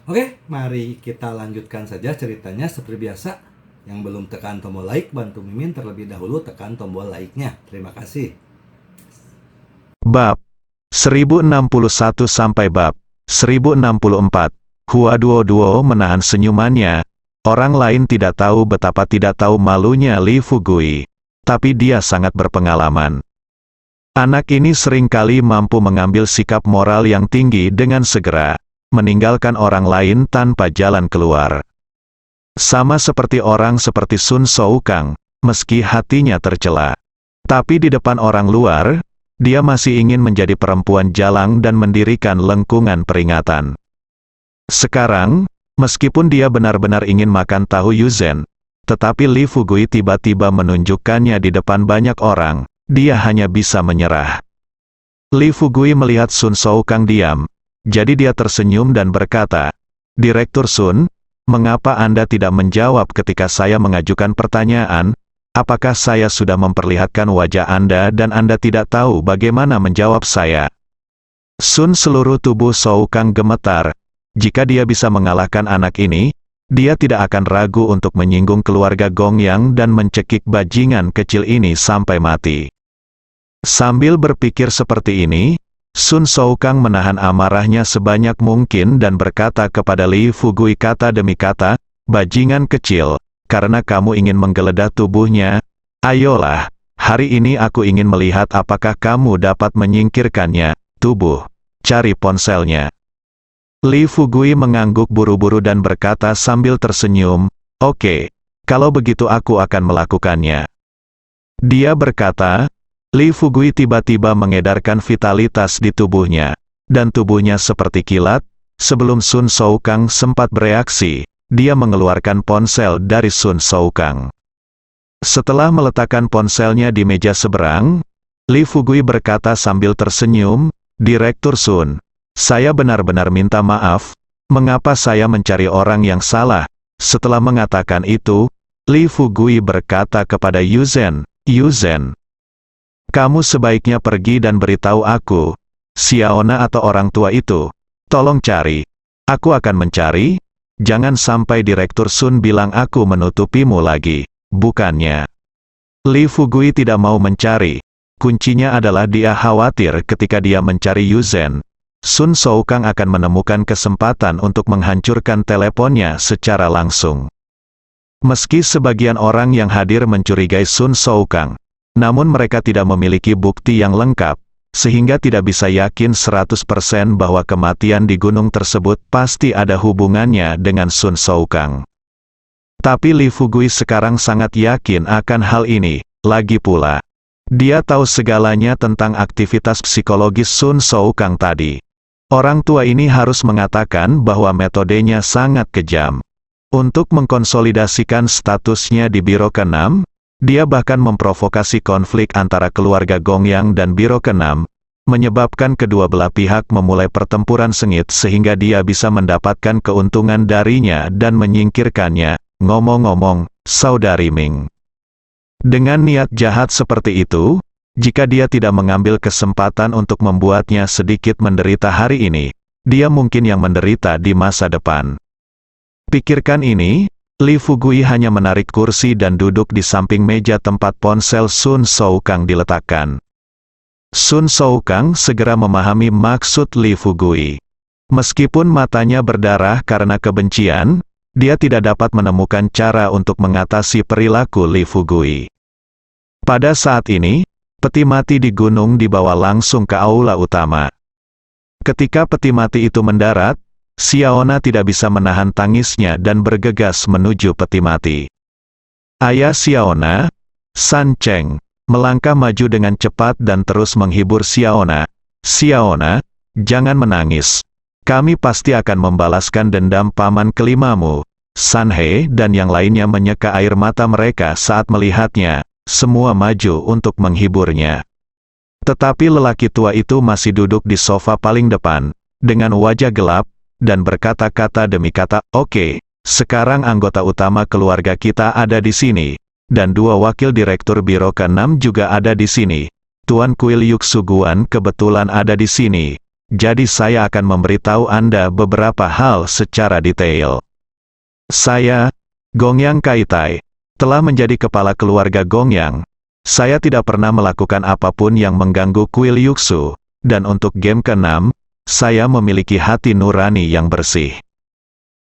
Oke, mari kita lanjutkan saja ceritanya seperti biasa. Yang belum tekan tombol like, bantu Mimin terlebih dahulu tekan tombol like-nya. Terima kasih. Bab 1061 sampai bab 1064. Hua Duo menahan senyumannya. Orang lain tidak tahu betapa tidak tahu malunya Li Fugui. Tapi dia sangat berpengalaman. Anak ini seringkali mampu mengambil sikap moral yang tinggi dengan segera, meninggalkan orang lain tanpa jalan keluar. Sama seperti orang seperti Sun Soukang, meski hatinya tercela. Tapi di depan orang luar, dia masih ingin menjadi perempuan jalang dan mendirikan lengkungan peringatan. Sekarang, meskipun dia benar-benar ingin makan tahu yuzen, tetapi Li Fugui tiba-tiba menunjukkannya di depan banyak orang, dia hanya bisa menyerah. Li Fugui melihat Sun Soukang diam, jadi dia tersenyum dan berkata, "Direktur Sun, mengapa Anda tidak menjawab ketika saya mengajukan pertanyaan? Apakah saya sudah memperlihatkan wajah Anda dan Anda tidak tahu bagaimana menjawab saya?" Sun seluruh tubuh Soukang gemetar. Jika dia bisa mengalahkan anak ini, dia tidak akan ragu untuk menyinggung keluarga Gongyang dan mencekik bajingan kecil ini sampai mati. Sambil berpikir seperti ini, Sun Soukang menahan amarahnya sebanyak mungkin dan berkata kepada Li Fugui kata demi kata, "Bajingan kecil, karena kamu ingin menggeledah tubuhnya, ayolah, hari ini aku ingin melihat apakah kamu dapat menyingkirkannya, tubuh, cari ponselnya." Li Fugui mengangguk buru-buru dan berkata sambil tersenyum, "Oke, kalau begitu aku akan melakukannya." Dia berkata, Li Fugui tiba-tiba mengedarkan vitalitas di tubuhnya, dan tubuhnya seperti kilat. Sebelum Sun Soukang sempat bereaksi, dia mengeluarkan ponsel dari Sun Soukang. Setelah meletakkan ponselnya di meja seberang, Li Fugui berkata sambil tersenyum, "Direktur Sun, saya benar-benar minta maaf, mengapa saya mencari orang yang salah?" Setelah mengatakan itu, Li Fugui berkata kepada Yuzen, "Yuzen, kamu sebaiknya pergi dan beritahu aku, Xiaona atau orang tua itu, tolong cari. Aku akan mencari, jangan sampai Direktur Sun bilang aku menutupimu lagi, bukannya." Li Fugui tidak mau mencari. Kuncinya adalah dia khawatir ketika dia mencari Yuzen, Sun Soukang akan menemukan kesempatan untuk menghancurkan teleponnya secara langsung. Meski sebagian orang yang hadir mencurigai Sun Soukang, namun mereka tidak memiliki bukti yang lengkap, sehingga tidak bisa yakin 100% bahwa kematian di gunung tersebut pasti ada hubungannya dengan Sun Soukang. Tapi Li Fugui sekarang sangat yakin akan hal ini, lagi pula. Dia tahu segalanya tentang aktivitas psikologis Sun Soukang tadi. Orang tua ini harus mengatakan bahwa metodenya sangat kejam. Untuk mengkonsolidasikan statusnya di Biro ke-6, dia bahkan memprovokasi konflik antara keluarga Gongyang dan Biro ke-6, menyebabkan kedua belah pihak memulai pertempuran sengit sehingga dia bisa mendapatkan keuntungan darinya dan menyingkirkannya. Ngomong-ngomong, Saudari Ming, dengan niat jahat seperti itu, jika dia tidak mengambil kesempatan untuk membuatnya sedikit menderita hari ini, dia mungkin yang menderita di masa depan. Pikirkan ini, Li Fugui hanya menarik kursi dan duduk di samping meja tempat ponsel Sun Soukang diletakkan. Sun Soukang segera memahami maksud Li Fugui. Meskipun matanya berdarah karena kebencian, dia tidak dapat menemukan cara untuk mengatasi perilaku Li Fugui. Pada saat ini, peti mati di gunung dibawa langsung ke aula utama. Ketika peti mati itu mendarat, Xiaona tidak bisa menahan tangisnya dan bergegas menuju peti mati. Ayah Xiaona, San Cheng, melangkah maju dengan cepat dan terus menghibur Xiaona. "Xiaona, jangan menangis. Kami pasti akan membalaskan dendam paman kelimamu." San He dan yang lainnya menyeka air mata mereka saat melihatnya. Semua maju untuk menghiburnya. Tetapi lelaki tua itu masih duduk di sofa paling depan, dengan wajah gelap, dan berkata-kata demi kata, "Oke, sekarang anggota utama keluarga kita ada di sini, dan dua wakil direktur Biro ke-6 juga ada di sini. Tuan Kuil Yuk Suguan kebetulan ada di sini. jadi saya akan memberitahu Anda beberapa hal secara detail. Saya, Gongyang Kaitai, telah menjadi kepala keluarga Gongyang. Saya tidak pernah melakukan apapun yang mengganggu kuil Yuxu, dan untuk game ke-6, saya memiliki hati nurani yang bersih.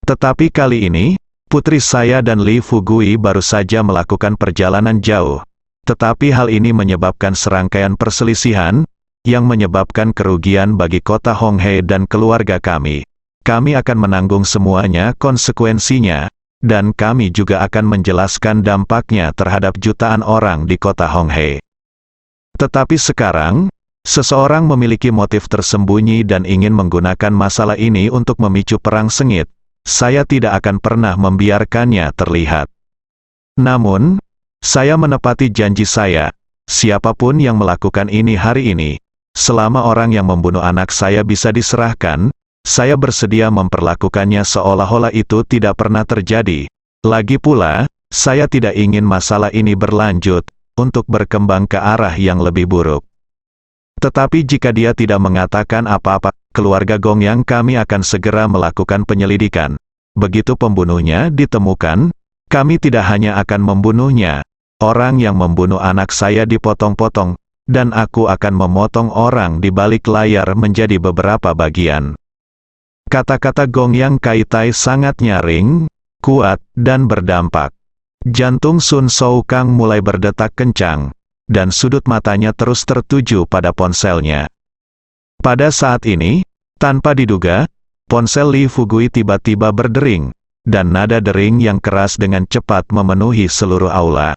Tetapi kali ini, putri saya dan Li Fugui baru saja melakukan perjalanan jauh. Tetapi hal ini menyebabkan serangkaian perselisihan, yang menyebabkan kerugian bagi kota Honghe dan keluarga kami. Kami akan menanggung semuanya konsekuensinya, dan kami juga akan menjelaskan dampaknya terhadap jutaan orang di kota Honghe. Tetapi sekarang, seseorang memiliki motif tersembunyi dan ingin menggunakan masalah ini untuk memicu perang sengit. Saya tidak akan pernah membiarkannya terlihat. Namun, saya menepati janji saya, siapapun yang melakukan ini hari ini, selama orang yang membunuh anak saya bisa diserahkan, saya bersedia memperlakukannya seolah-olah itu tidak pernah terjadi. Lagi pula, saya tidak ingin masalah ini berlanjut, untuk berkembang ke arah yang lebih buruk. Tetapi jika dia tidak mengatakan apa-apa, keluarga Gongyang kami akan segera melakukan penyelidikan. Begitu pembunuhnya ditemukan, kami tidak hanya akan membunuhnya, orang yang membunuh anak saya dipotong-potong, dan aku akan memotong orang di balik layar menjadi beberapa bagian. Kata-kata Gongyang Kaitai sangat nyaring, kuat, dan berdampak. Jantung Sun Soukang mulai berdetak kencang, dan sudut matanya terus tertuju pada ponselnya. Pada saat ini, tanpa diduga, ponsel Li Fugui tiba-tiba berdering, dan nada dering yang keras dengan cepat memenuhi seluruh aula.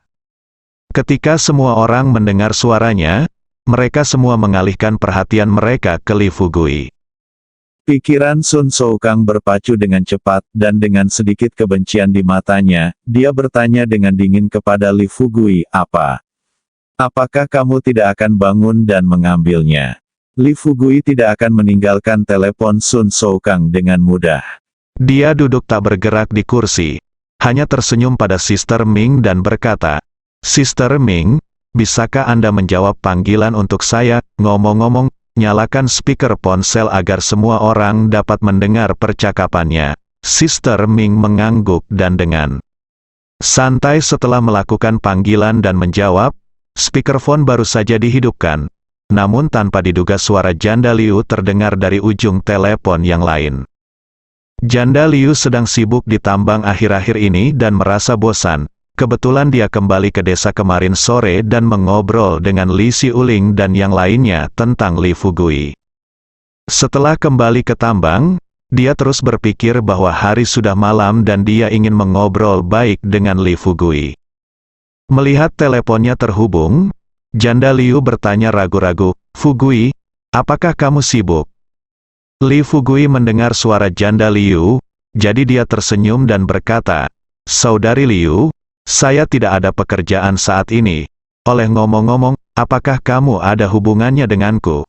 Ketika semua orang mendengar suaranya, mereka semua mengalihkan perhatian mereka ke Li Fugui. Pikiran Sun Soukang berpacu dengan cepat, dan dengan sedikit kebencian di matanya, dia bertanya dengan dingin kepada Li Fugui, apakah kamu tidak akan bangun dan mengambilnya? Li Fugui tidak akan meninggalkan telepon Sun Soukang dengan mudah. Dia duduk tak bergerak di kursi, hanya tersenyum pada Sister Ming dan berkata, Sister Ming, bisakah Anda menjawab panggilan untuk saya? Ngomong-ngomong, nyalakan speaker ponsel agar semua orang dapat mendengar percakapannya. Sister Ming mengangguk dan dengan santai setelah melakukan panggilan dan menjawab, speakerphone baru saja dihidupkan. Namun tanpa diduga suara Janda Liu terdengar dari ujung telepon yang lain. Janda Liu sedang sibuk di tambang akhir-akhir ini dan merasa bosan. Kebetulan dia kembali ke desa kemarin sore dan mengobrol dengan Li Xiuling dan yang lainnya tentang Li Fugui. Setelah kembali ke tambang, dia terus berpikir bahwa hari sudah malam dan dia ingin mengobrol baik dengan Li Fugui. Melihat teleponnya terhubung, Janda Liu bertanya ragu-ragu, Fugui, apakah kamu sibuk? Li Fugui mendengar suara Janda Liu, jadi dia tersenyum dan berkata, Saudari Liu, saya tidak ada pekerjaan saat ini. Oleh ngomong-ngomong, apakah kamu ada hubungannya denganku?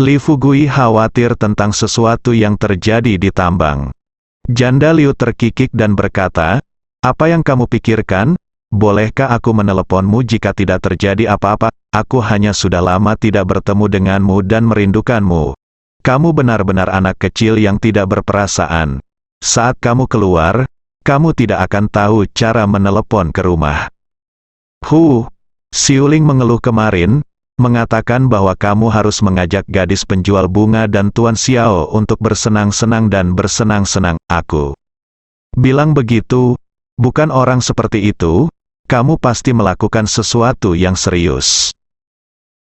Li Fugui khawatir tentang sesuatu yang terjadi di tambang. Janda Liu terkikik dan berkata, apa yang kamu pikirkan? Bolehkah aku meneleponmu jika tidak terjadi apa-apa? Aku hanya sudah lama tidak bertemu denganmu dan merindukanmu. Kamu benar-benar anak kecil yang tidak berperasaan. Saat kamu keluar, kamu tidak akan tahu cara menelepon ke rumah. Xiuling mengeluh kemarin, mengatakan bahwa kamu harus mengajak gadis penjual bunga dan Tuan Xiao untuk bersenang-senang dan bersenang-senang. Aku bilang begitu, bukan orang seperti itu, kamu pasti melakukan sesuatu yang serius.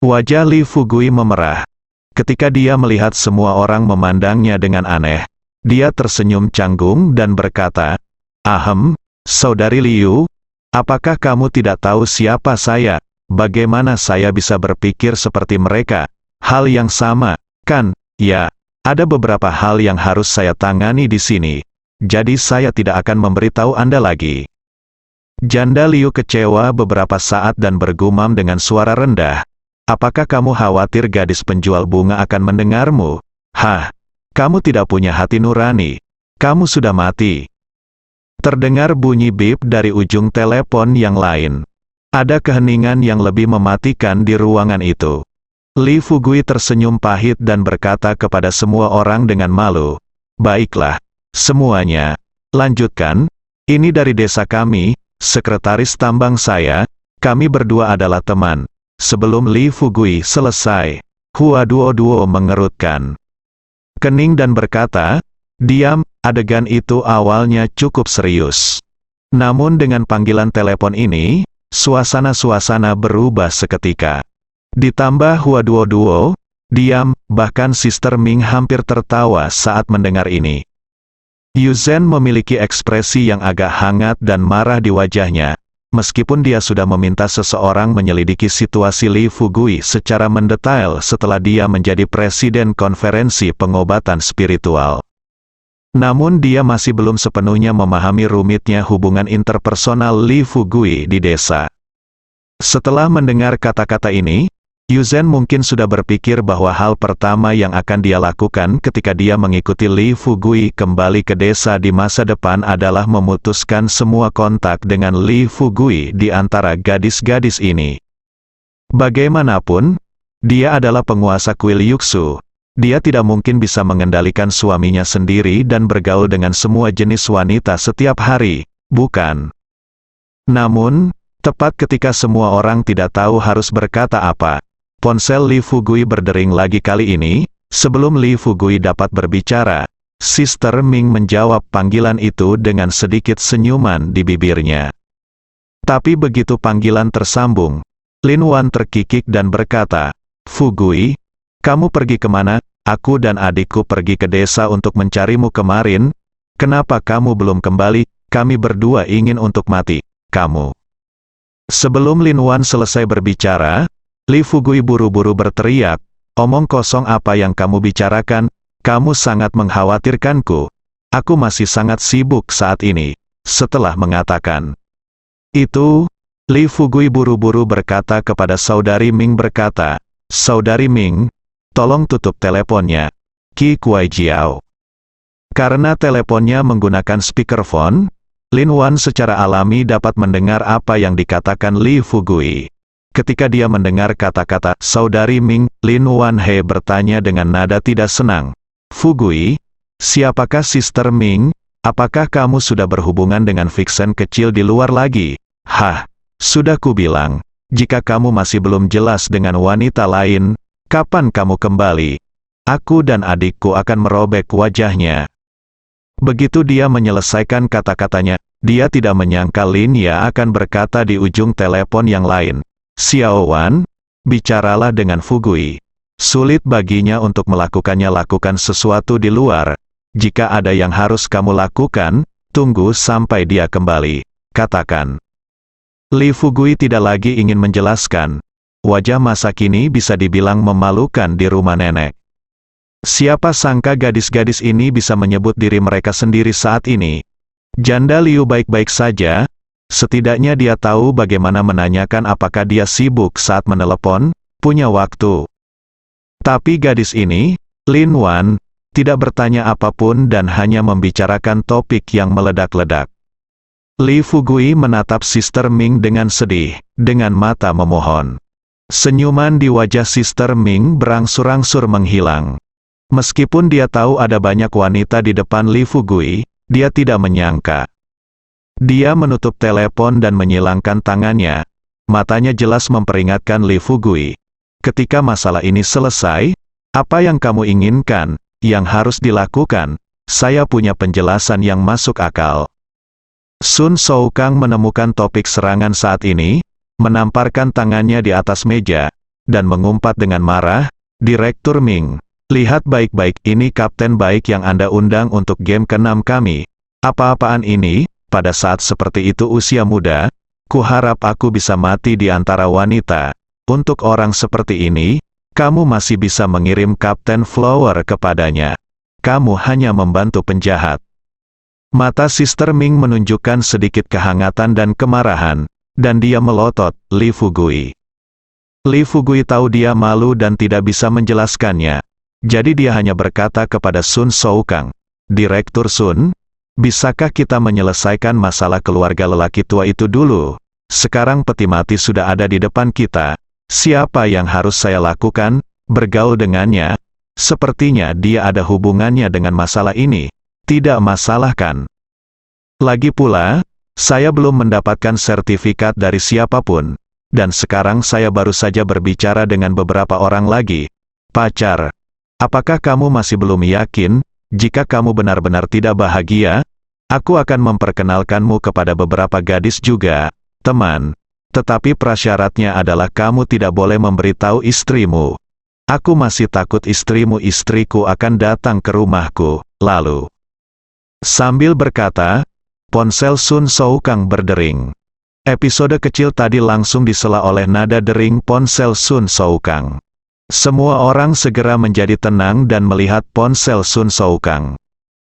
Wajah Li Fugui memerah. Ketika dia melihat semua orang memandangnya dengan aneh, dia tersenyum canggung dan berkata, Saudari Liu, apakah kamu tidak tahu siapa saya? Bagaimana saya bisa berpikir seperti mereka? Hal yang sama, kan? Ya, ada beberapa hal yang harus saya tangani di sini. Jadi saya tidak akan memberitahu Anda lagi. Janda Liu kecewa beberapa saat dan bergumam dengan suara rendah. Apakah kamu khawatir gadis penjual bunga akan mendengarmu? Kamu tidak punya hati nurani. Kamu sudah mati. Terdengar bunyi bip dari ujung telepon yang lain. Ada keheningan yang lebih mematikan di ruangan itu. Li Fugui tersenyum pahit dan berkata kepada semua orang dengan malu, "Baiklah, semuanya. Lanjutkan. Ini dari desa kami, sekretaris tambang saya, kami berdua adalah teman." Sebelum Li Fugui selesai, Hua Duo mengerutkan kening dan berkata, "Diam." Adegan itu awalnya cukup serius. Namun dengan panggilan telepon ini, suasana berubah seketika. Ditambah Hua Duo diam, bahkan Sister Ming hampir tertawa saat mendengar ini. Yu Zhen memiliki ekspresi yang agak hangat dan marah di wajahnya, meskipun dia sudah meminta seseorang menyelidiki situasi Li Fugui secara mendetail setelah dia menjadi presiden konferensi pengobatan spiritual. Namun dia masih belum sepenuhnya memahami rumitnya hubungan interpersonal Li Fugui di desa. Setelah mendengar kata-kata ini, Yu Zhen mungkin sudah berpikir bahwa hal pertama yang akan dia lakukan ketika dia mengikuti Li Fugui kembali ke desa di masa depan adalah memutuskan semua kontak dengan Li Fugui di antara gadis-gadis ini. Bagaimanapun, dia adalah penguasa kuil Yuxu. Dia tidak mungkin bisa mengendalikan suaminya sendiri dan bergaul dengan semua jenis wanita setiap hari, bukan? Namun, tepat ketika semua orang tidak tahu harus berkata apa, ponsel Li Fugui berdering lagi kali ini. Sebelum Li Fugui dapat berbicara, Sister Ming menjawab panggilan itu dengan sedikit senyuman di bibirnya. Tapi begitu panggilan tersambung, Lin Wan terkikik dan berkata, "Fugui, kamu pergi kemana? Aku dan adikku pergi ke desa untuk mencarimu kemarin. Kenapa kamu belum kembali? Kami berdua ingin untuk mati. Kamu." Sebelum Lin Wan selesai berbicara, Li Fugui buru-buru berteriak, "Omong kosong apa yang kamu bicarakan? Kamu sangat mengkhawatirkanku. Aku masih sangat sibuk saat ini." Setelah mengatakan itu, Li Fugui buru-buru berkata kepada Saudari Ming berkata, "Saudari Ming, tolong tutup teleponnya." Qi Kuai Jiao. Karena teleponnya menggunakan speakerphone, Lin Wan secara alami dapat mendengar apa yang dikatakan Li Fugui. Ketika dia mendengar kata-kata Saudari Ming, Lin Wan He bertanya dengan nada tidak senang, "Fugui, siapakah Sister Ming? Apakah kamu sudah berhubungan dengan vixen kecil di luar lagi?" "Hah, sudah kubilang, jika kamu masih belum jelas dengan wanita lain, kapan kamu kembali? Aku dan adikku akan merobek wajahnya." Begitu dia menyelesaikan kata-katanya, dia tidak menyangka Lin Ya akan berkata di ujung telepon yang lain, "Xiao Wan, bicaralah dengan Fugui. Sulit baginya untuk melakukannya. Lakukan sesuatu di luar. Jika ada yang harus kamu lakukan, tunggu sampai dia kembali. Katakan." Li Fugui tidak lagi ingin menjelaskan. Wajah masa kini bisa dibilang memalukan di rumah nenek. Siapa sangka gadis-gadis ini bisa menyebut diri mereka sendiri saat ini. Janda Liu baik-baik saja. Setidaknya dia tahu bagaimana menanyakan apakah dia sibuk saat menelepon, punya waktu. Tapi gadis ini, Lin Wan, tidak bertanya apapun dan hanya membicarakan topik yang meledak-ledak. Li Fugui menatap Sister Ming dengan sedih, dengan mata memohon. Senyuman di wajah Sister Ming berangsur-angsur menghilang. Meskipun dia tahu ada banyak wanita di depan Li Fugui, dia tidak menyangka. Dia menutup telepon dan menyilangkan tangannya. Matanya jelas memperingatkan Li Fugui. "Ketika masalah ini selesai, apa yang kamu inginkan, yang harus dilakukan? Saya punya penjelasan yang masuk akal." Sun Shoukang menemukan topik serangan saat ini, menamparkan tangannya di atas meja, dan mengumpat dengan marah, "Direktur Ming, lihat baik-baik, ini kapten baik yang Anda undang untuk game ke-6 kami. Apa-apaan ini? Pada saat seperti itu usia muda, kuharap aku bisa mati di antara wanita. Untuk orang seperti ini, kamu masih bisa mengirim Kapten Flower kepadanya. Kamu hanya membantu penjahat." Mata Sister Ming menunjukkan sedikit kehangatan dan kemarahan, dan dia melotot Li Fugui. Li Fugui tahu dia malu dan tidak bisa menjelaskannya. Jadi dia hanya berkata kepada Sun Shoukang, "Direktur Sun, bisakah kita menyelesaikan masalah keluarga lelaki tua itu dulu? Sekarang peti mati sudah ada di depan kita. Siapa yang harus saya lakukan? Bergaul dengannya? Sepertinya dia ada hubungannya dengan masalah ini. Tidak masalah kan? Lagi pula, saya belum mendapatkan sertifikat dari siapapun. Dan sekarang saya baru saja berbicara dengan beberapa orang lagi. Pacar, apakah kamu masih belum yakin? Jika kamu benar-benar tidak bahagia, aku akan memperkenalkanmu kepada beberapa gadis juga, teman. Tetapi prasyaratnya adalah kamu tidak boleh memberitahu istrimu. Aku masih takut istriku akan datang ke rumahku. Lalu, sambil berkata, ponsel Sun Soukang berdering. Episode kecil tadi langsung disela oleh nada dering ponsel Sun Soukang. Semua orang segera menjadi tenang dan melihat ponsel Sun Soukang.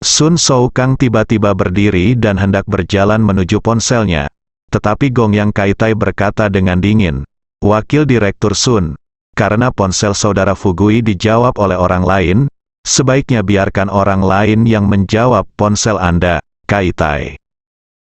Sun Soukang tiba-tiba berdiri dan hendak berjalan menuju ponselnya. Tetapi Gong Yang Kaitai berkata dengan dingin, "Wakil Direktur Sun, karena ponsel saudara Fugui dijawab oleh orang lain, sebaiknya biarkan orang lain yang menjawab ponsel Anda, Kaitai."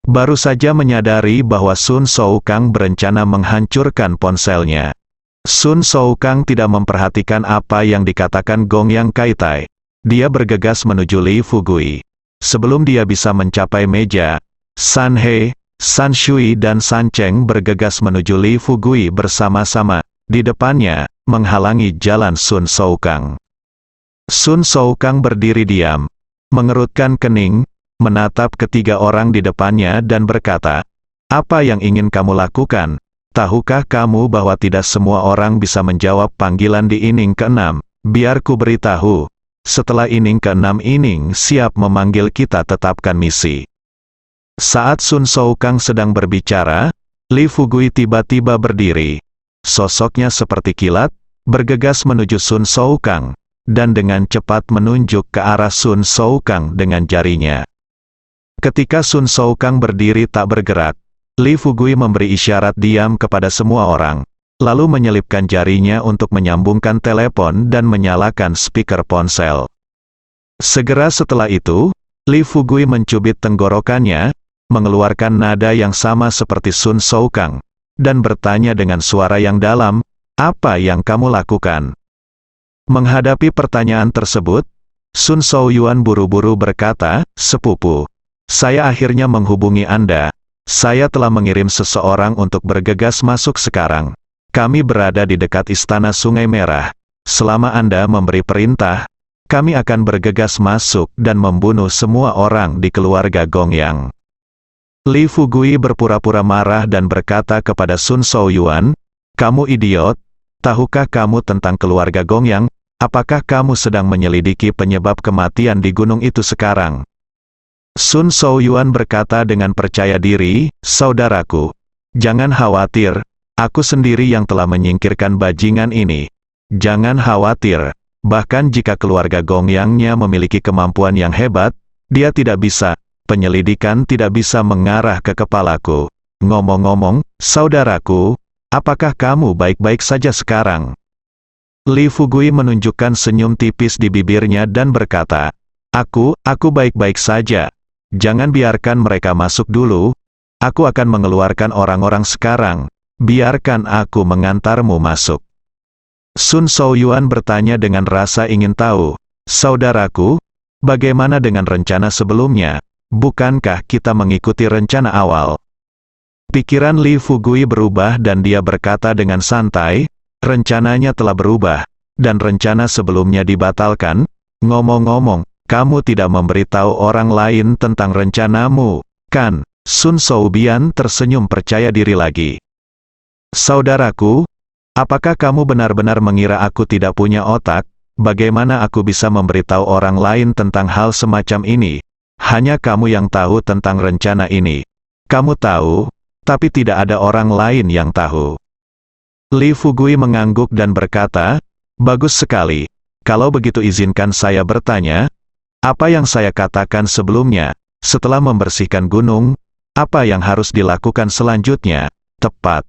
Baru saja menyadari bahwa Sun Soukang berencana menghancurkan ponselnya. Sun Soukang tidak memperhatikan apa yang dikatakan Gong Yang Kaitai. Dia bergegas menuju Li Fugui. Sebelum dia bisa mencapai meja, San He, San Shui dan San Cheng bergegas menuju Li Fugui bersama-sama. Di depannya, menghalangi jalan Sun Soukang. Sun Soukang berdiri diam, mengerutkan kening, menatap ketiga orang di depannya dan berkata, "Apa yang ingin kamu lakukan? Tahukah kamu bahwa tidak semua orang bisa menjawab panggilan di inning ke-6? Biar ku beritahu, setelah inning ke-6 siap memanggil kita tetapkan misi." Saat Sun Soukang sedang berbicara, Li Fugui tiba-tiba berdiri. Sosoknya seperti kilat, bergegas menuju Sun Soukang, dan dengan cepat menunjuk ke arah Sun Soukang dengan jarinya. Ketika Sun Soukang berdiri tak bergerak, Li Fugui memberi isyarat diam kepada semua orang, lalu menyelipkan jarinya untuk menyambungkan telepon dan menyalakan speaker ponsel. Segera setelah itu, Li Fugui mencubit tenggorokannya, mengeluarkan nada yang sama seperti Sun Soukang, dan bertanya dengan suara yang dalam, "Apa yang kamu lakukan?" Menghadapi pertanyaan tersebut, Sun Souyuan buru-buru berkata, "Sepupu, saya akhirnya menghubungi Anda. Saya telah mengirim seseorang untuk bergegas masuk sekarang. Kami berada di dekat Istana Sungai Merah. Selama Anda memberi perintah, kami akan bergegas masuk dan membunuh semua orang di keluarga Gong Yang." Li Fugui berpura-pura marah dan berkata kepada Sun Souyuan, "Kamu idiot, tahukah kamu tentang keluarga Gong Yang? Apakah kamu sedang menyelidiki penyebab kematian di gunung itu sekarang?" Sun Souyuan berkata dengan percaya diri, "Saudaraku, jangan khawatir, aku sendiri yang telah menyingkirkan bajingan ini. Jangan khawatir, bahkan jika keluarga Gong Yang-nya memiliki kemampuan yang hebat, dia tidak bisa, penyelidikan tidak bisa mengarah ke kepalaku. Ngomong-ngomong, saudaraku, apakah kamu baik-baik saja sekarang?" Li Fugui menunjukkan senyum tipis di bibirnya dan berkata, Aku baik-baik saja. Jangan biarkan mereka masuk dulu. Aku akan mengeluarkan orang-orang sekarang. Biarkan aku mengantarmu masuk." Sun Souyuan bertanya dengan rasa ingin tahu, "Saudaraku, bagaimana dengan rencana sebelumnya? Bukankah kita mengikuti rencana awal?" Pikiran Li Fugui berubah dan dia berkata dengan santai, "Rencananya telah berubah, dan rencana sebelumnya dibatalkan. Ngomong-ngomong, kamu tidak memberitahu orang lain tentang rencanamu, kan?" Sun Soubian tersenyum percaya diri lagi. "Saudaraku, apakah kamu benar-benar mengira aku tidak punya otak? Bagaimana aku bisa memberitahu orang lain tentang hal semacam ini? Hanya kamu yang tahu tentang rencana ini. Kamu tahu, tapi tidak ada orang lain yang tahu." Li Fugui mengangguk dan berkata, "Bagus sekali. Kalau begitu izinkan saya bertanya, apa yang saya katakan sebelumnya, setelah membersihkan gunung, apa yang harus dilakukan selanjutnya?" Tepat.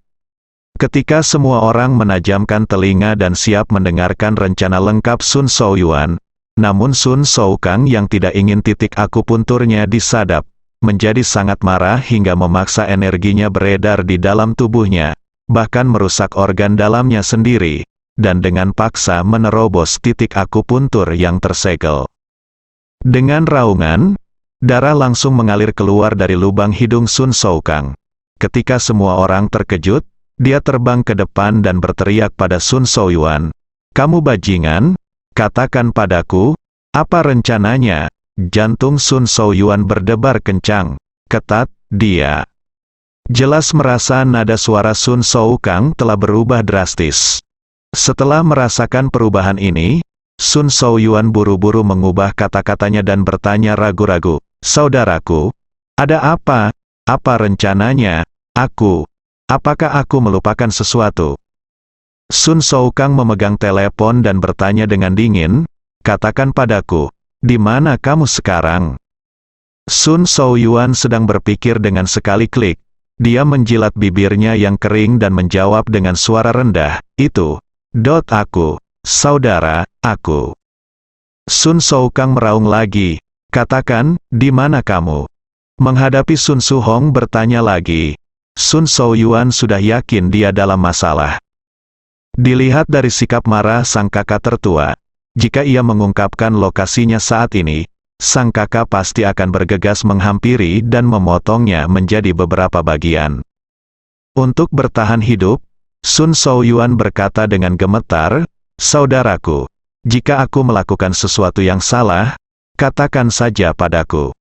Ketika semua orang menajamkan telinga dan siap mendengarkan rencana lengkap Sun Souyuan, namun Sun Soukang yang tidak ingin titik akupunturnya disadap, menjadi sangat marah hingga memaksa energinya beredar di dalam tubuhnya. bahkan merusak organ dalamnya sendiri, dan dengan paksa menerobos titik akupuntur yang tersegel. Dengan raungan, darah langsung mengalir keluar dari lubang hidung Sun Shou-kang. Ketika semua orang terkejut, dia terbang ke depan dan berteriak pada Sun Shou-yuan, "Kamu bajingan, katakan padaku, apa rencananya?" Jantung Sun Shou-yuan berdebar kencang, ketat, dia jelas merasa nada suara Sun Shou-kang telah berubah drastis. Setelah merasakan perubahan ini, Sun Shou-yuan buru-buru mengubah kata-katanya dan bertanya ragu-ragu, "Saudaraku, ada apa? Apa rencananya? Apakah aku melupakan sesuatu?" Sun Shou-kang memegang telepon dan bertanya dengan dingin, "Katakan padaku, di mana kamu sekarang?" Sun Shou-yuan sedang berpikir dengan sekali klik. Dia menjilat bibirnya yang kering dan menjawab dengan suara rendah, aku, saudara, aku." Sun Shou-kang meraung lagi, "Katakan, di mana kamu?" Menghadapi Sun Su-hong bertanya lagi, Sun Shou-yuan sudah yakin dia dalam masalah. Dilihat dari sikap marah sang kakak tertua, jika ia mengungkapkan lokasinya saat ini, sang kakak pasti akan bergegas menghampiri dan memotongnya menjadi beberapa bagian. Untuk bertahan hidup, Sun Shou-yuan berkata dengan gemetar, "Saudaraku, jika aku melakukan sesuatu yang salah, katakan saja padaku."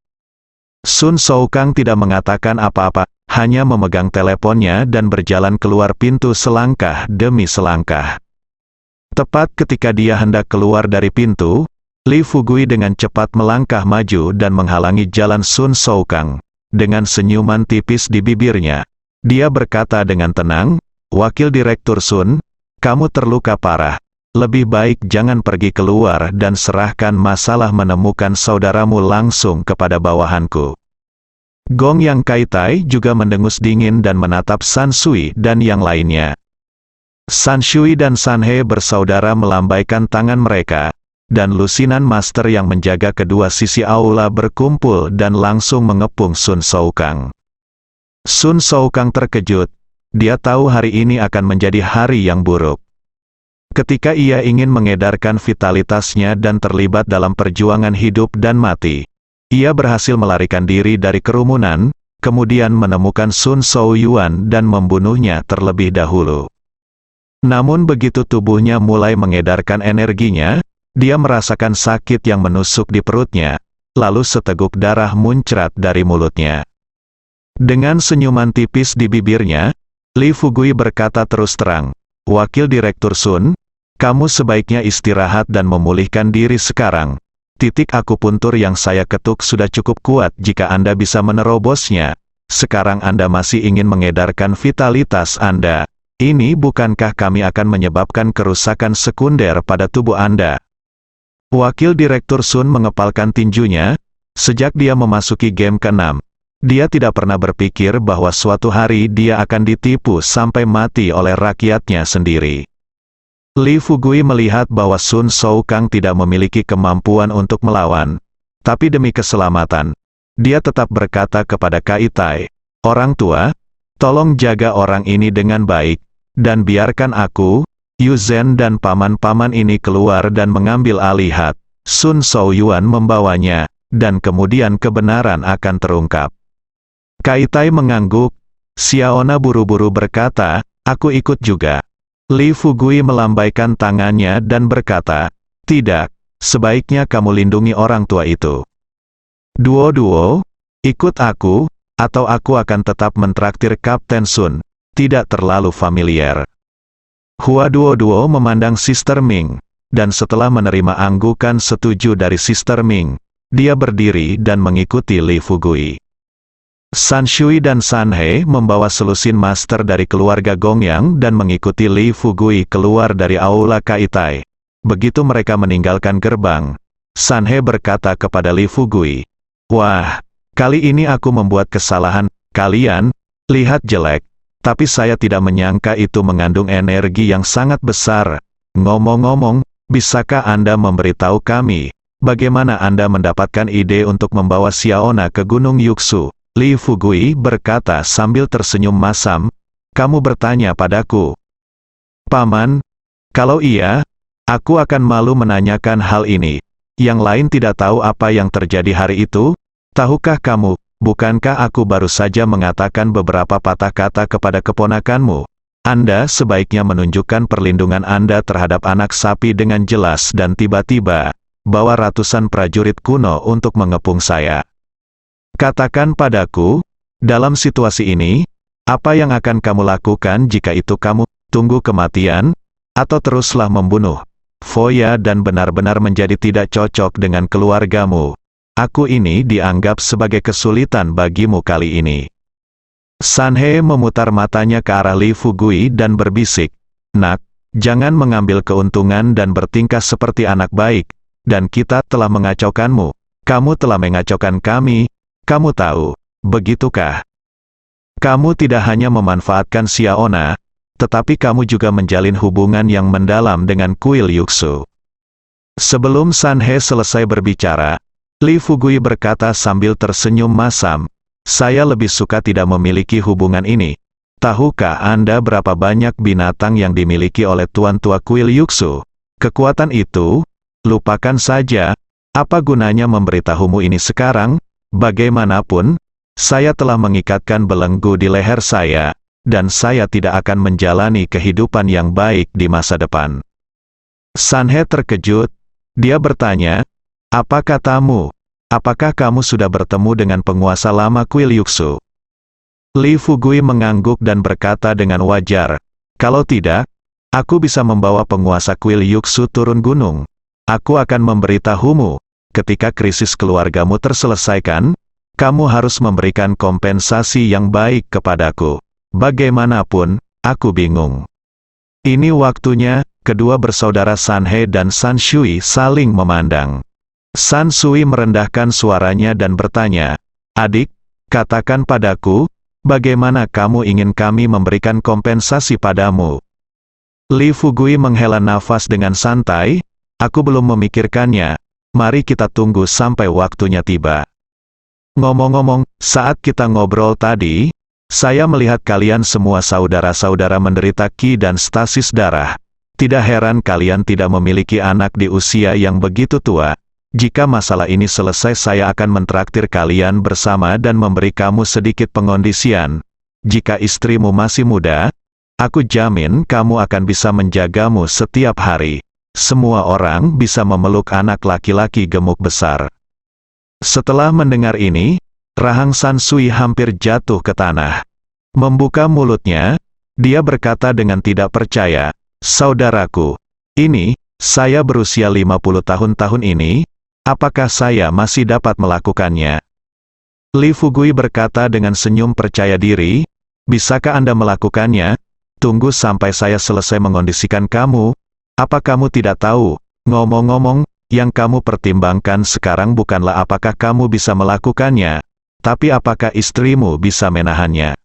Sun Shou-kang tidak mengatakan apa-apa, hanya memegang teleponnya dan berjalan keluar pintu selangkah demi selangkah. Tepat ketika dia hendak keluar dari pintu, Li Fugui dengan cepat melangkah maju dan menghalangi jalan Sun Shou-kang. Dengan senyuman tipis di bibirnya, dia berkata dengan tenang, "Wakil Direktur Sun, kamu terluka parah. Lebih baik jangan pergi keluar dan serahkan masalah menemukan saudaramu langsung kepada bawahanku." Gong Yang Kaitai juga mendengus dingin dan menatap San Shui dan yang lainnya. San Shui dan San He bersaudara melambaikan tangan mereka, dan lusinan master yang menjaga kedua sisi aula berkumpul dan langsung mengepung Sun Shou-kang. Sun Shou-kang terkejut. Dia tahu hari ini akan menjadi hari yang buruk. Ketika ia ingin mengedarkan vitalitasnya dan terlibat dalam perjuangan hidup dan mati, ia berhasil melarikan diri dari kerumunan, kemudian menemukan Sun Shou-yuan dan membunuhnya terlebih dahulu. Namun begitu tubuhnya mulai mengedarkan energinya, dia merasakan sakit yang menusuk di perutnya, lalu seteguk darah muncrat dari mulutnya. Dengan senyuman tipis di bibirnya, Li Fugui berkata terus terang, "Wakil Direktur Sun, kamu sebaiknya istirahat dan memulihkan diri sekarang. Titik akupuntur yang saya ketuk sudah cukup kuat jika Anda bisa menerobosnya. Sekarang Anda masih ingin mengedarkan vitalitas Anda. Ini bukankah kami akan menyebabkan kerusakan sekunder pada tubuh Anda?" Wakil Direktur Sun mengepalkan tinjunya. Sejak dia memasuki game ke-6, dia tidak pernah berpikir bahwa suatu hari dia akan ditipu sampai mati oleh rakyatnya sendiri. Li Fugui melihat bahwa Sun Shou-kang tidak memiliki kemampuan untuk melawan. Tapi demi keselamatan, dia tetap berkata kepada Kaitai, "Orang tua, tolong jaga orang ini dengan baik, dan biarkan aku, Yu Zhen dan paman-paman ini keluar dan mengambil alihat." Sun Shou-yuan membawanya, dan kemudian kebenaran akan terungkap. Kaitai mengangguk. Xiaona buru-buru berkata, "Aku ikut juga." Li Fugui melambaikan tangannya dan berkata, "Tidak, sebaiknya kamu lindungi orang tua itu. Duo-duo, ikut aku, atau aku akan tetap mentraktir Kapten Sun, tidak terlalu familiar." Hua Duo-duo memandang Sister Ming, dan setelah menerima anggukan setuju dari Sister Ming, dia berdiri dan mengikuti Li Fugui. San Shui dan San He membawa selusin master dari keluarga Gongyang dan mengikuti Li Fugui keluar dari aula Kaitai. Begitu mereka meninggalkan gerbang, San He berkata kepada Li Fugui, "Wah, kali ini aku membuat kesalahan. Kalian lihat jelek, tapi saya tidak menyangka itu mengandung energi yang sangat besar. Ngomong-ngomong, bisakah Anda memberitahu kami, bagaimana Anda mendapatkan ide untuk membawa Xiaona ke Gunung Yuksu?" Li Fugui berkata sambil tersenyum masam, kamu bertanya padaku. Paman, kalau iya, aku akan malu menanyakan hal ini. Yang lain tidak tahu apa yang terjadi hari itu? Tahukah kamu, bukankah aku baru saja mengatakan beberapa patah kata kepada keponakanmu? Anda sebaiknya menunjukkan perlindungan Anda terhadap anak sapi dengan jelas dan tiba-tiba, bawa ratusan prajurit kuno untuk mengepung saya. Katakan padaku, dalam situasi ini, apa yang akan kamu lakukan jika itu kamu tunggu kematian, atau teruslah membunuh Foya dan benar-benar menjadi tidak cocok dengan keluargamu? Aku ini dianggap sebagai kesulitan bagimu kali ini. Sanhe memutar matanya ke arah Li Fugui dan berbisik, "Nak, jangan mengambil keuntungan dan bertingkah seperti anak baik, dan kita telah mengacaukanmu. Kamu telah mengacaukan kami, kamu tahu, begitukah? Kamu tidak hanya memanfaatkan Xiaona, tetapi kamu juga menjalin hubungan yang mendalam dengan kuil Yuxu." Sebelum Sanhe selesai berbicara, Li Fugui berkata sambil tersenyum masam, "Saya lebih suka tidak memiliki hubungan ini. Tahukah Anda berapa banyak binatang yang dimiliki oleh tuan tua kuil Yuxu? Kekuatan itu, lupakan saja. Apa gunanya memberitahumu ini sekarang? Bagaimanapun, saya telah mengikatkan belenggu di leher saya, dan saya tidak akan menjalani kehidupan yang baik di masa depan." Sanhe terkejut. Dia bertanya, "Apa katamu? Apakah kamu sudah bertemu dengan penguasa lama kuil Yuxu?" Li Fugui mengangguk dan berkata dengan wajar, "Kalau tidak, aku bisa membawa penguasa kuil Yuxu turun gunung. Aku akan memberitahumu, ketika krisis keluargamu terselesaikan, kamu harus memberikan kompensasi yang baik kepadaku. Bagaimanapun, aku bingung." Ini waktunya, kedua bersaudara Sanhe dan San Shui saling memandang. San Shui merendahkan suaranya dan bertanya, "Adik, katakan padaku, bagaimana kamu ingin kami memberikan kompensasi padamu?" Li Fugui menghela nafas dengan santai, "Aku belum memikirkannya, mari kita tunggu sampai waktunya tiba. Ngomong-ngomong, saat kita ngobrol tadi, saya melihat kalian semua saudara-saudara menderita ki dan stasis darah. Tidak heran kalian tidak memiliki anak di usia yang begitu tua. Jika masalah ini selesai saya akan mentraktir kalian bersama dan memberi kamu sedikit pengondisian. Jika istrimu masih muda, aku jamin kamu akan bisa menjagamu setiap hari. Semua orang bisa memeluk anak laki-laki gemuk besar." Setelah mendengar ini, rahang San Shui hampir jatuh ke tanah. Membuka mulutnya, dia berkata dengan tidak percaya, "Saudaraku, saya berusia 50 tahun ini, apakah saya masih dapat melakukannya?" Li Fugui berkata dengan senyum percaya diri, "Bisakah Anda melakukannya? Tunggu sampai saya selesai mengondisikan kamu. Apa kamu tidak tahu? Ngomong-ngomong, yang kamu pertimbangkan sekarang bukanlah apakah kamu bisa melakukannya, tapi apakah istrimu bisa menahannya."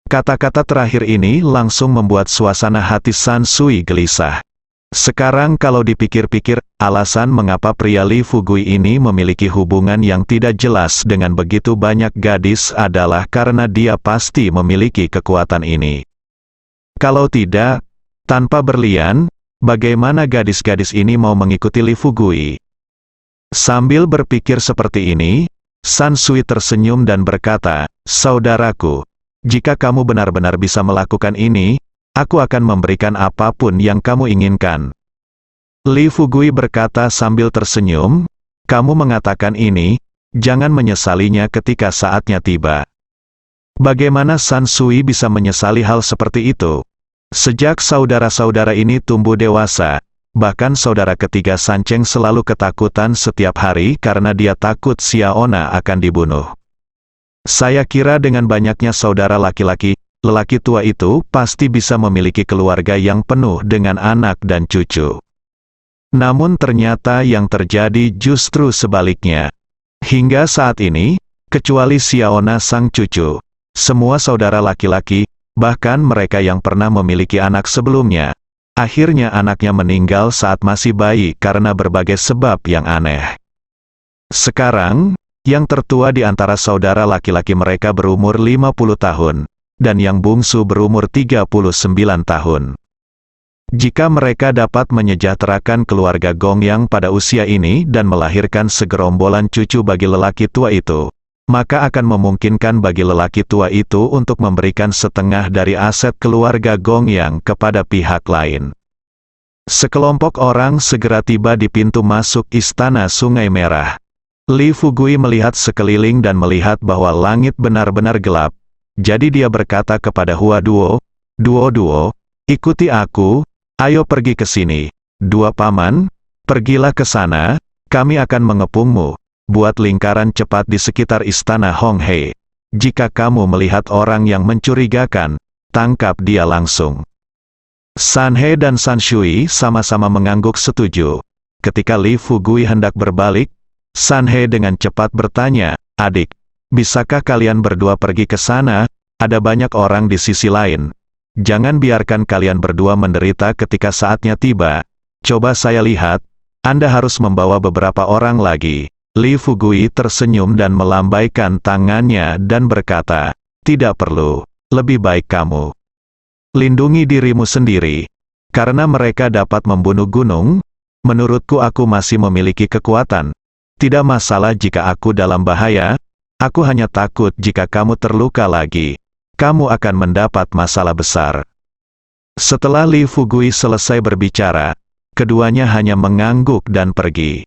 Kata-kata terakhir ini langsung membuat suasana hati San Shui gelisah. Sekarang kalau dipikir-pikir, alasan mengapa pria Li Fugui ini memiliki hubungan yang tidak jelas dengan begitu banyak gadis adalah karena dia pasti memiliki kekuatan ini. Kalau tidak, tanpa berlian, bagaimana gadis-gadis ini mau mengikuti Li Fugui? Sambil berpikir seperti ini, San Shui tersenyum dan berkata, "Saudaraku, jika kamu benar-benar bisa melakukan ini, aku akan memberikan apapun yang kamu inginkan." Li Fugui berkata sambil tersenyum, "Kamu mengatakan ini, jangan menyesalinya ketika saatnya tiba." Bagaimana San Shui bisa menyesali hal seperti itu? Sejak saudara-saudara ini tumbuh dewasa, bahkan saudara ketiga San Cheng selalu ketakutan setiap hari karena dia takut Xiaona akan dibunuh. Saya kira dengan banyaknya saudara laki-laki, lelaki tua itu pasti bisa memiliki keluarga yang penuh dengan anak dan cucu. Namun ternyata yang terjadi justru sebaliknya. Hingga saat ini, kecuali Xiaona sang cucu, semua saudara laki-laki, bahkan mereka yang pernah memiliki anak sebelumnya, akhirnya anaknya meninggal saat masih bayi karena berbagai sebab yang aneh. Sekarang, yang tertua di antara saudara laki-laki mereka berumur 50 tahun, dan yang bungsu berumur 39 tahun. Jika mereka dapat menyejahterakan keluarga Gongyang pada usia ini dan melahirkan segerombolan cucu bagi lelaki tua itu, maka akan memungkinkan bagi lelaki tua itu untuk memberikan setengah dari aset keluarga Gongyang kepada pihak lain. Sekelompok orang segera tiba di pintu masuk Istana Sungai Merah. Li Fugui melihat sekeliling dan melihat bahwa langit benar-benar gelap. Jadi dia berkata kepada Hua Duo, "Duo, ikuti aku, ayo pergi ke sini. Dua paman, pergilah ke sana, kami akan mengepungmu. Buat lingkaran cepat di sekitar Istana Hong He. Jika kamu melihat orang yang mencurigakan, tangkap dia langsung." San He dan San Shui sama-sama mengangguk setuju. Ketika Li Fugui hendak berbalik, San He dengan cepat bertanya, "Adik, bisakah kalian berdua pergi ke sana? Ada banyak orang di sisi lain. Jangan biarkan kalian berdua menderita ketika saatnya tiba. Coba saya lihat, Anda harus membawa beberapa orang lagi." Li Fugui tersenyum dan melambaikan tangannya dan berkata, "Tidak perlu, lebih baik kamu lindungi dirimu sendiri. Karena mereka dapat membunuh gunung, menurutku aku masih memiliki kekuatan. Tidak masalah jika aku dalam bahaya, aku hanya takut jika kamu terluka lagi. Kamu akan mendapat masalah besar." Setelah Li Fugui selesai berbicara, keduanya hanya mengangguk dan pergi.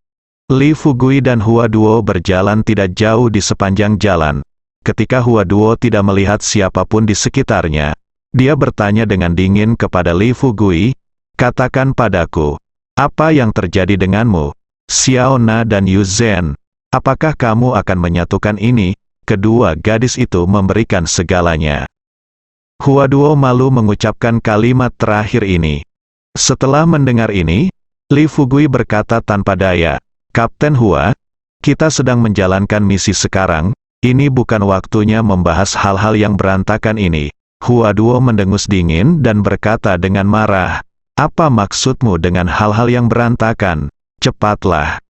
Li Fugui dan Hua Duo berjalan tidak jauh di sepanjang jalan. Ketika Hua Duo tidak melihat siapapun di sekitarnya, dia bertanya dengan dingin kepada Li Fugui, "Katakan padaku, apa yang terjadi denganmu? Xiao Na dan Yu Zhen, apakah kamu akan menyatukan ini?" Kedua gadis itu memberikan segalanya. Hua Duo malu mengucapkan kalimat terakhir ini. Setelah mendengar ini, Li Fugui berkata tanpa daya, "Kapten Hua, kita sedang menjalankan misi sekarang, ini bukan waktunya membahas hal-hal yang berantakan ini." Hua Duo mendengus dingin dan berkata dengan marah, "Apa maksudmu dengan hal-hal yang berantakan? Cepatlah.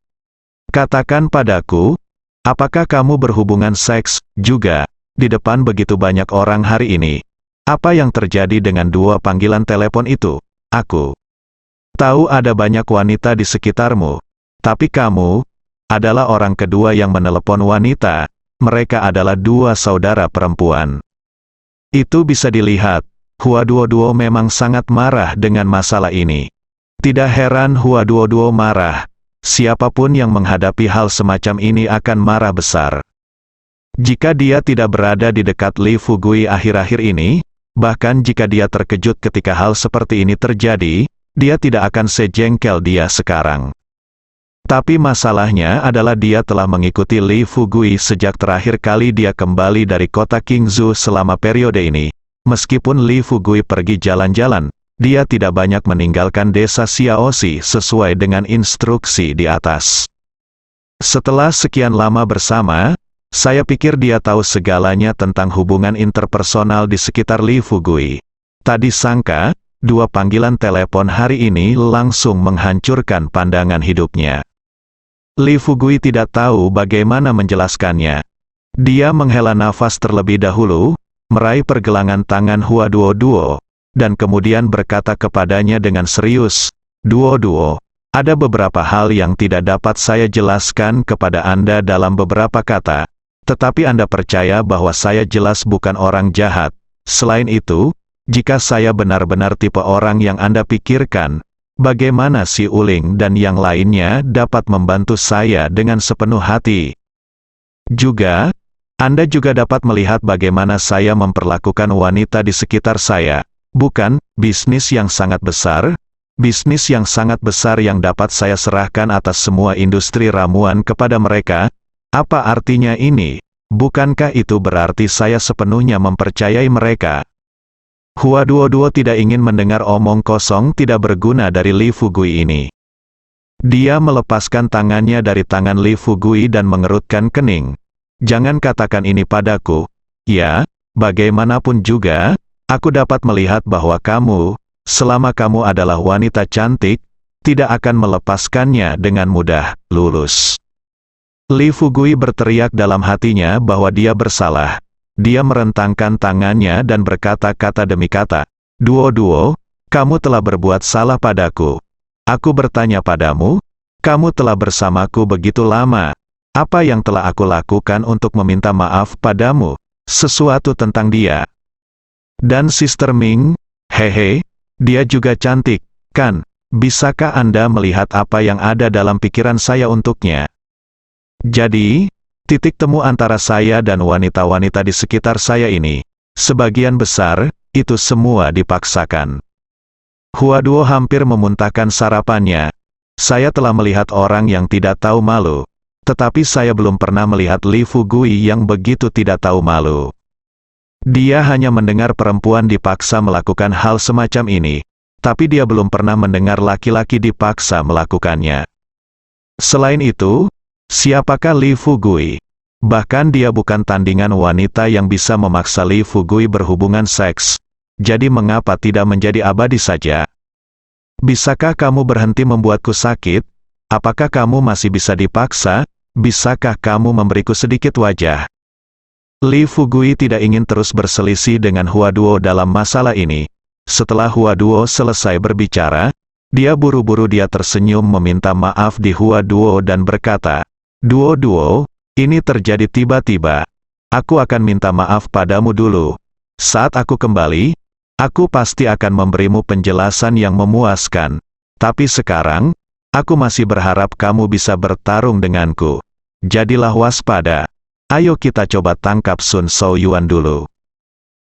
Katakan padaku, apakah kamu berhubungan seks juga di depan begitu banyak orang hari ini? Apa yang terjadi dengan dua panggilan telepon itu? Aku tahu ada banyak wanita di sekitarmu, tapi kamu adalah orang kedua yang menelepon wanita. Mereka adalah dua saudara perempuan." Itu bisa dilihat, Hua Duo memang sangat marah dengan masalah ini. Tidak heran Hua Duo marah. Siapapun yang menghadapi hal semacam ini akan marah besar. Jika dia tidak berada di dekat Li Fugui akhir-akhir ini, bahkan jika dia terkejut ketika hal seperti ini terjadi, dia tidak akan sejengkel dia sekarang. Tapi masalahnya adalah dia telah mengikuti Li Fugui sejak terakhir kali dia kembali dari kota Qingzhou selama periode ini. Meskipun Li Fugui pergi jalan-jalan, dia tidak banyak meninggalkan desa Xiaoxi sesuai dengan instruksi di atas. Setelah sekian lama bersama, saya pikir dia tahu segalanya tentang hubungan interpersonal di sekitar Li Fugui. Tadi sangka, dua panggilan telepon hari ini langsung menghancurkan pandangan hidupnya. Li Fugui tidak tahu bagaimana menjelaskannya. Dia menghela nafas terlebih dahulu, meraih pergelangan tangan Hua Duo, dan kemudian berkata kepadanya dengan serius, Duo, ada beberapa hal yang tidak dapat saya jelaskan kepada Anda dalam beberapa kata, tetapi Anda percaya bahwa saya jelas bukan orang jahat. Selain itu, jika saya benar-benar tipe orang yang Anda pikirkan, bagaimana si Uling dan yang lainnya dapat membantu saya dengan sepenuh hati? Juga, Anda juga dapat melihat bagaimana saya memperlakukan wanita di sekitar saya. Bukan, bisnis yang sangat besar yang dapat saya serahkan atas semua industri ramuan kepada mereka. Apa artinya ini? Bukankah itu berarti saya sepenuhnya mempercayai mereka? Hua Duo tidak ingin mendengar omong kosong tidak berguna dari Li Fugui ini. Dia melepaskan tangannya dari tangan Li Fugui dan mengerutkan kening. "Jangan katakan ini padaku. Ya, bagaimanapun juga, aku dapat melihat bahwa kamu, selama kamu adalah wanita cantik, tidak akan melepaskannya dengan mudah, lulus." Li Fugui berteriak dalam hatinya bahwa dia bersalah. dia merentangkan tangannya dan berkata kata demi kata, Duo, kamu telah berbuat salah padaku. Aku bertanya padamu, kamu telah bersamaku begitu lama. Apa yang telah aku lakukan untuk meminta maaf padamu? Sesuatu tentang dia. Dan Sister Ming, hehe, dia juga cantik, kan? Bisakah Anda melihat apa yang ada dalam pikiran saya untuknya? Jadi, titik temu antara saya dan wanita-wanita di sekitar saya ini, sebagian besar, itu semua dipaksakan. Huaduo hampir memuntahkan sarapannya. Saya telah melihat orang yang tidak tahu malu, tetapi saya belum pernah melihat Li Fugui yang begitu tidak tahu malu. Dia hanya mendengar perempuan dipaksa melakukan hal semacam ini, tapi dia belum pernah mendengar laki-laki dipaksa melakukannya. Selain itu, siapakah Li Fugui? Bahkan dia bukan tandingan wanita yang bisa memaksa Li Fugui berhubungan seks. Jadi mengapa tidak menjadi abadi saja? Bisakah kamu berhenti membuatku sakit? Apakah kamu masih bisa dipaksa? Bisakah kamu memberiku sedikit wajah? Li Fugui tidak ingin terus berselisih dengan Huaduo dalam masalah ini. Setelah Huaduo selesai berbicara, dia buru-buru tersenyum meminta maaf di Huaduo dan berkata, Duo, ini terjadi tiba-tiba. Aku akan minta maaf padamu dulu. Saat aku kembali, aku pasti akan memberimu penjelasan yang memuaskan. Tapi sekarang, aku masih berharap kamu bisa bertarung denganku. Jadilah waspada. Ayo kita coba tangkap Sun Shaoyuan dulu.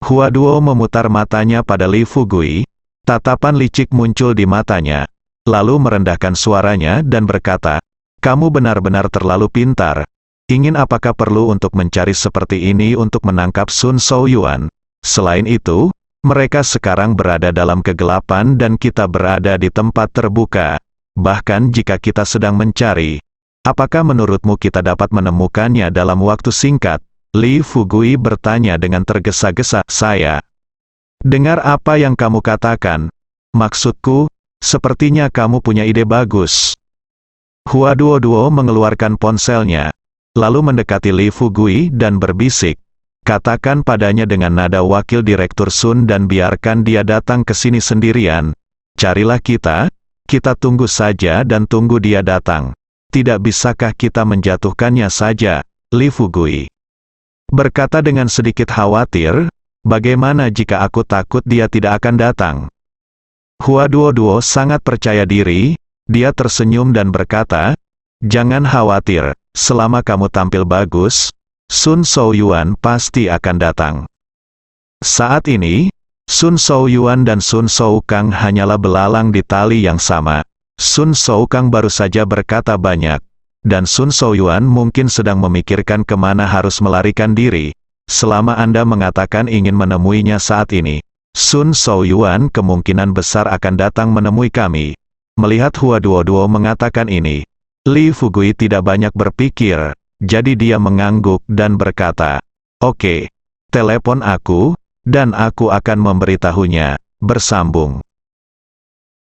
Huaduo memutar matanya pada Li Fugui, tatapan licik muncul di matanya, lalu merendahkan suaranya dan berkata, kamu benar-benar terlalu pintar. Ingin apakah perlu untuk mencari seperti ini untuk menangkap Sun Shaoyuan? Selain itu, mereka sekarang berada dalam kegelapan dan kita berada di tempat terbuka. Bahkan jika kita sedang mencari, apakah menurutmu kita dapat menemukannya dalam waktu singkat? Li Fugui bertanya dengan tergesa-gesa, saya. Dengar apa yang kamu katakan. Maksudku, sepertinya kamu punya ide bagus. Huaduo mengeluarkan ponselnya, lalu mendekati Li Fugui dan berbisik. Katakan padanya dengan nada wakil Direktur Sun dan biarkan dia datang ke sini sendirian. Carilah kita tunggu saja dan tunggu dia datang. Tidak bisakah kita menjatuhkannya saja, Li Fugui berkata dengan sedikit khawatir, bagaimana jika aku takut dia tidak akan datang? Huaduo sangat percaya diri, dia tersenyum dan berkata, jangan khawatir, selama kamu tampil bagus, Sun Shaoyuan pasti akan datang. Saat ini, Sun Shaoyuan dan Sun Shaokang hanyalah belalang di tali yang sama. Sun Shaokang baru saja berkata banyak. Dan Sun Shaoyuan mungkin sedang memikirkan kemana harus melarikan diri. Selama Anda mengatakan ingin menemuinya saat ini, Sun Shaoyuan kemungkinan besar akan datang menemui kami. Melihat Huaduo mengatakan ini, Li Fugui tidak banyak berpikir, jadi dia mengangguk dan berkata, oke, telepon aku, dan aku akan memberitahunya. Bersambung.